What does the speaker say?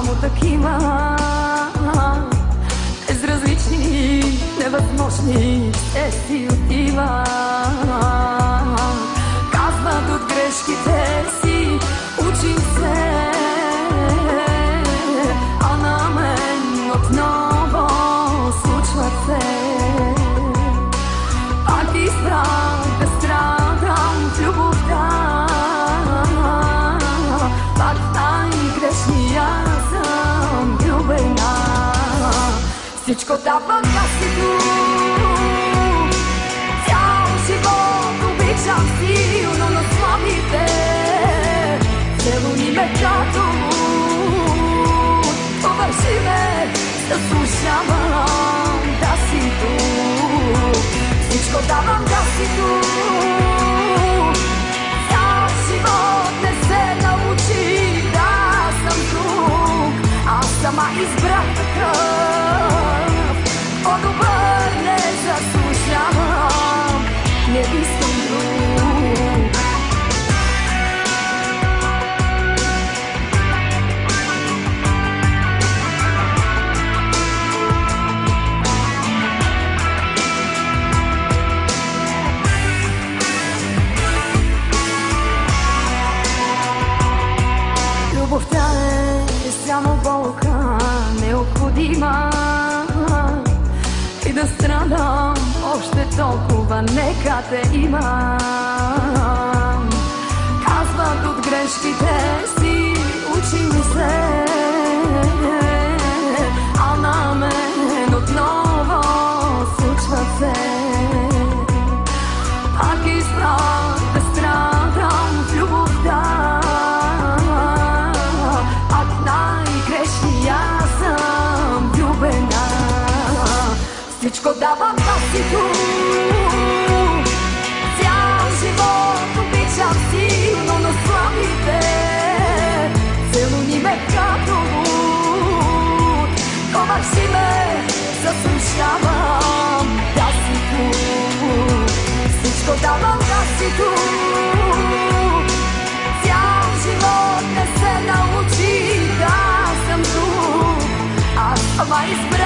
само такива, безразлични, невъзможни, ще си отива. Казват от грешките си, учим се, а на мен отново случва се. Пак избрах да страдам в любовта, пак най-грешния съм влюбена. Всичко дава касито, цял живот обичам силно на слабите, целуни ме като повърши ме, заслужавам да си тук. Всичко давам да си тук, цял живот не се научи да съм тук. Аз сама избрах такъв, по-добър не заслужавам, не искам друг. Любовта е само болка, необходима, и да страдам още толкова, нека те има. Казват от грешките си, учим се, а на мен отново случва се. Пак избрах да страдам в любовта, пак най-грешния съм влюбена. Всичко давам да си тук, цял живот обичам силно на слабите, целуни ме като луд, повърши ме, заслужавам да си тук. Всичко давам да си тук, цял живот не се научи да съм тук. Аз сама избрах